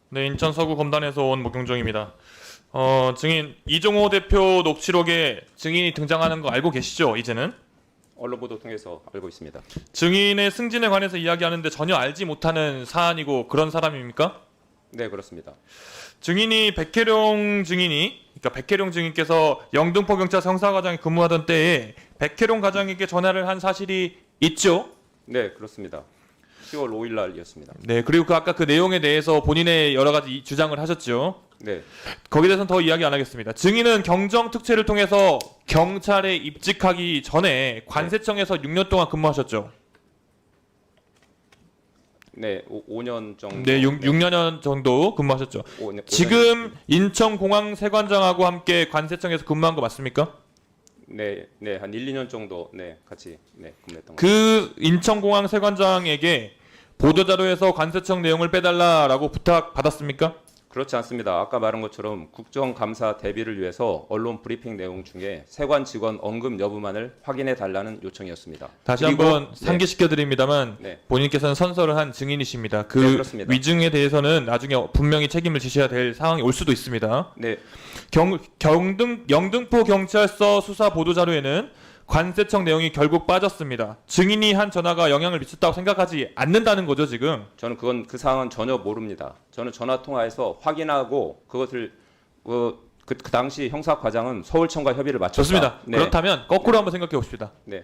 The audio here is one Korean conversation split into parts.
네, 인천 서구 검단에서 온 목용정입니다. 증인 이종호 대표 녹취록에 증인이 등장하는 거 알고 계시죠? 이제는 언론 보도 통해서 알고 있습니다. 증인의 승진에 관해서 이야기하는데 전혀 알지 못하는 사안이고 그런 사람입니까? 네, 그렇습니다. 증인이 백혜룡 증인이 그러니까 백혜룡 증인께서 영등포 경찰서 형사과장에 근무하던 때에 백혜룡 과장에게 전화를 한 사실이 있죠? 네, 그렇습니다. 10월 5일 날이었습니다. 네, 그리고 아까 그 내용에 대해서 본인의 여러 가지 주장을 하셨죠. 네, 거기에 대해서는 더 이야기 안 하겠습니다. 증인은 경정 특채를 통해서 경찰에 입직하기 전에 관세청에서 6년 동안 근무하셨죠. 네, 5년 정도. 네, 6년 정도 근무하셨죠. 지금 인천공항세관장하고 함께 관세청에서 근무한 거 맞습니까? 네, 네, 한 1, 2년 정도 같이 근무했던 것 그 인천공항세관장에게 보도자료에서 관세청 내용을 빼달라라고 부탁 받았습니까? 그렇지 않습니다. 아까 말한 것처럼 국정감사 대비를 위해서 언론 브리핑 내용 중에 세관 직원 언급 여부만을 확인해 달라는 요청이었습니다. 다시 그리고- 한번 상기시켜 드립니다만 네. 본인께서는 선서를 한 증인이십니다. 그 네, 그렇습니다. 위증에 대해서는 나중에 분명히 책임을 지셔야 될 상황이 올 수도 있습니다. 네, 영등포 경찰서 수사 보도 자료에는 관세청 내용이 결국 빠졌습니다. 증인이 한 전화가 영향을 미쳤다고 생각하지 않는다는 거죠, 지금. 저는 그 사항은 전혀 모릅니다. 저는 전화 통화해서 확인하고 그것을 그 당시 형사과장은 서울청과 협의를 마쳤다. 좋습니다. 네, 그렇다면 거꾸로 한번 생각해 봅시다. 네,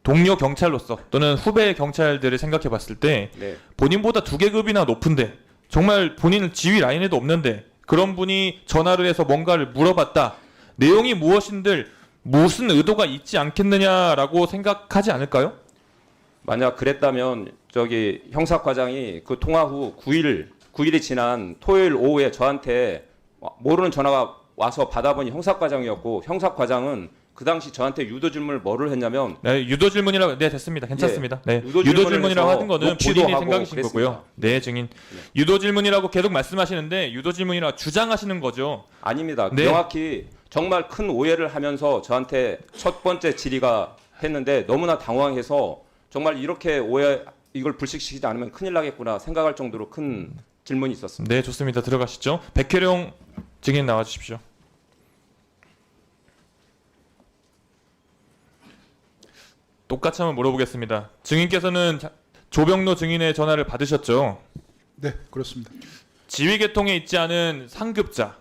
동료 경찰로서 또는 후배 경찰들을 생각해 봤을 때 네. 본인보다 2계급이나 높은데 정말 본인은 지휘 라인에도 없는데 그런 분이 전화를 해서 뭔가를 물어봤다. 내용이 무엇인들 무슨 의도가 있지 않겠느냐라고 생각하지 않을까요? 만약 그랬다면 저기 형사과장이 그 통화 후 9일이 지난 토요일 오후에 저한테 모르는 전화가 와서 받아보니 형사과장이었고 형사과장은 그 당시 저한테 유도 질문을 뭐를 했냐면 네, 유도 질문이라고 네 됐습니다. 괜찮습니다. 네, 유도 유도 질문을 질문이라고 해서 하는 거는 녹취도 본인이 하고 생각이신 그랬습니다. 거고요. 네, 증인. 네. 유도 질문이라고 계속 말씀하시는데 유도 질문이라 주장하시는 거죠. 아닙니다. 네. 명확히 정말 큰 오해를 하면서 저한테 첫 번째 질의가 했는데 너무나 당황해서 정말 이렇게 이걸 불식시키지 않으면 큰일 나겠구나 생각할 정도로 큰 질문이 있었습니다. 네, 좋습니다. 들어가시죠. 백혜룡 증인 나와 주십시오. 똑같이 한번 물어보겠습니다. 증인께서는 조병로 증인의 전화를 받으셨죠? 네, 그렇습니다. 지휘계통에 있지 않은 상급자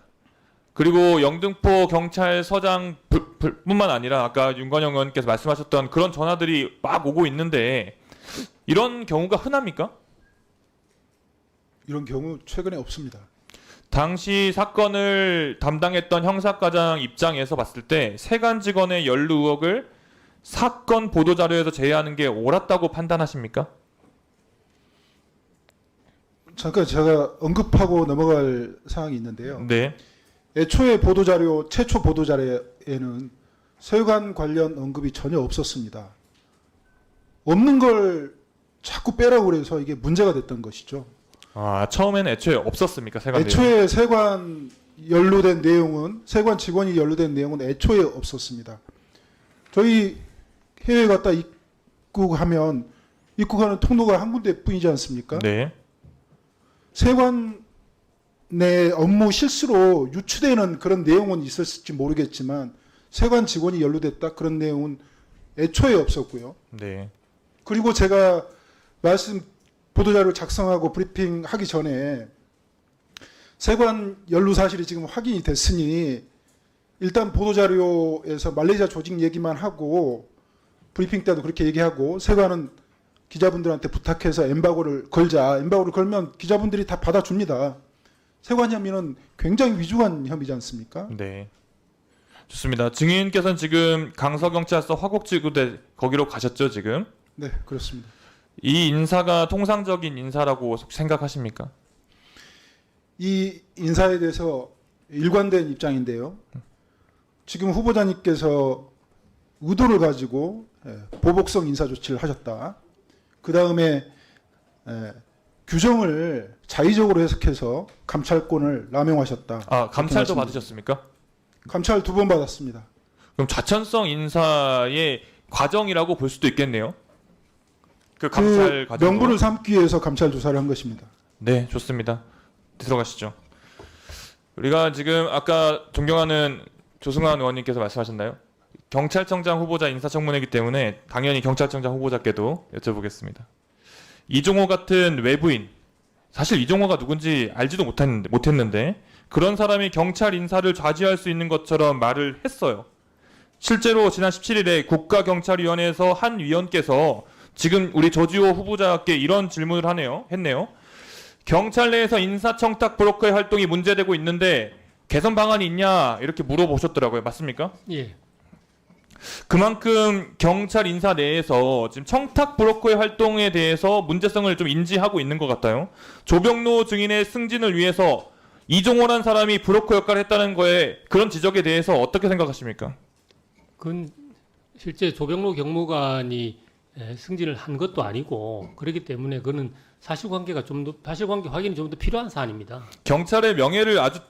그리고 영등포 경찰서장 뿐만 아니라 아까 윤건영 의원께서 말씀하셨던 그런 전화들이 막 오고 있는데 이런 경우가 흔합니까? 이런 경우 최근에 없습니다. 당시 사건을 담당했던 형사과장 입장에서 봤을 때 세관 직원의 연루 의혹을 사건 보도 자료에서 제외하는 게 옳았다고 판단하십니까? 잠깐 제가 언급하고 넘어갈 사항이 있는데요. 네. 애초에 최초 보도 자료에는 세관 관련 언급이 전혀 없었습니다. 없는 걸 자꾸 빼라고 그래서 이게 문제가 됐던 것이죠. 아, 처음에는 애초에 없었습니까? 세관 내용. 애초에 세관 직원이 연루된 내용은 애초에 없었습니다. 저희 해외 갔다 입국하는 통로가 한 군데뿐이지 않습니까? 네. 세관 내 업무 실수로 유추되는 그런 내용은 있었을지 모르겠지만 세관 직원이 연루됐다 그런 내용은 애초에 없었고요. 네. 그리고 제가 보도자료 작성하고 브리핑하기 전에 세관 연루 사실이 지금 확인이 됐으니 일단 보도자료에서 말레이시아 조직 얘기만 하고 브리핑 때도 그렇게 얘기하고 세관은 기자분들한테 부탁해서 엠바고를 걸면 기자분들이 다 받아줍니다. 세관 혐의는 굉장히 위중한 혐의지 않습니까? 네. 좋습니다. 증인께서는 지금 강서경찰서 화곡지구대 거기로 가셨죠, 지금? 네, 그렇습니다. 이 인사가 통상적인 인사라고 생각하십니까? 이 인사에 대해서 일관된 입장인데요. 지금 후보자님께서 의도를 가지고 보복성 인사 조치를 하셨다. 그 다음에 규정을 자의적으로 해석해서 감찰권을 남용하셨다. 아, 감찰도 말씀드립니다. 받으셨습니까? 감찰 2번 받았습니다. 그럼 좌천성 인사의 과정이라고 볼 수도 있겠네요. 그 감찰 그 과정. 명분을 삼기 위해서 감찰 조사를 한 것입니다. 네, 좋습니다. 들어가시죠. 우리가 지금 아까 존경하는 조승환 의원님께서 말씀하셨나요? 경찰청장 후보자 인사청문회이기 때문에 당연히 경찰청장 후보자께도 여쭤보겠습니다. 이종호 같은 외부인, 사실 이종호가 누군지 알지도 못했는데 그런 사람이 경찰 인사를 좌지할 수 있는 것처럼 말을 했어요. 실제로 지난 17일에 국가경찰위원회에서 한 위원께서 지금 우리 조지호 후보자께 이런 질문을 했네요. 경찰 내에서 인사청탁 브로커의 활동이 문제되고 있는데 개선 방안이 있냐 이렇게 물어보셨더라고요. 맞습니까? 예. 그만큼 경찰 인사 내에서 지금 청탁 브로커의 활동에 대해서 문제성을 좀 인지하고 있는 것 같아요. 조병로 증인의 승진을 위해서 이종호란 사람이 브로커 역할을 했다는 거에 그런 지적에 대해서 어떻게 생각하십니까? 그건 실제 조병로 경무관이 승진을 한 것도 아니고 그렇기 때문에 그거는 사실관계 확인이 좀 더 필요한 사안입니다. 경찰의 명예를 아주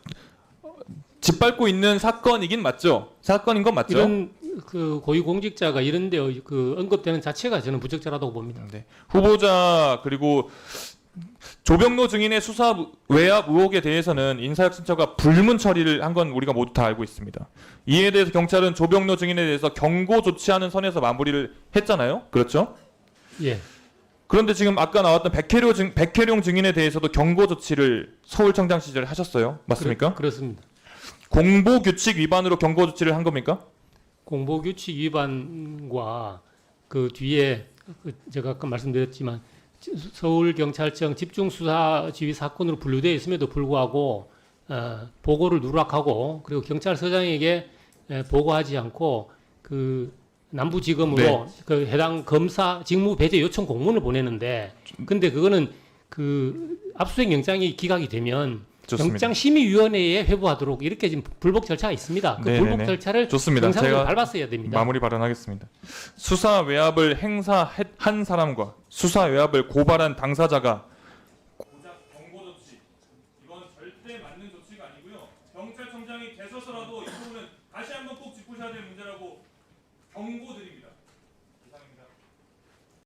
짓밟고 있는 사건이긴 맞죠? 사건인 건 맞죠? 이런 그 고위공직자가 이런데 그 언급되는 자체가 저는 부적절하다고 봅니다. 네. 후보자 그리고 조병로 증인의 수사 외압 의혹에 대해서는 인사혁신처가 불문 처리를 한 건 우리가 모두 다 알고 있습니다. 이에 대해서 경찰은 조병로 증인에 대해서 경고 조치하는 선에서 마무리를 했잖아요. 그렇죠? 예. 그런데 지금 아까 나왔던 백혜룡 증인에 대해서도 경고 조치를 서울청장 시절에 하셨어요. 맞습니까? 그렇습니다. 공보규칙 위반으로 경고 조치를 한 겁니까? 공보규칙 위반과 그 뒤에 제가 아까 말씀드렸지만 서울경찰청 집중수사지휘 사건으로 분류되어 있음에도 불구하고 보고를 누락하고 그리고 경찰서장에게 보고하지 않고 그 남부지검으로 네. 그 해당 검사 직무 배제 요청 공문을 보내는데 근데 그거는 그 압수수색 영장이 기각이 되면 좋습니다. 영장심의위원회에 회부하도록 이렇게 지금 불복 절차가 있습니다. 그 네네네. 불복 절차를 좋습니다. 정상적으로 제가 밟았어야 됩니다. 마무리 발언하겠습니다. 수사 외압을 행사한 사람과 수사 외압을 고발한 당사자가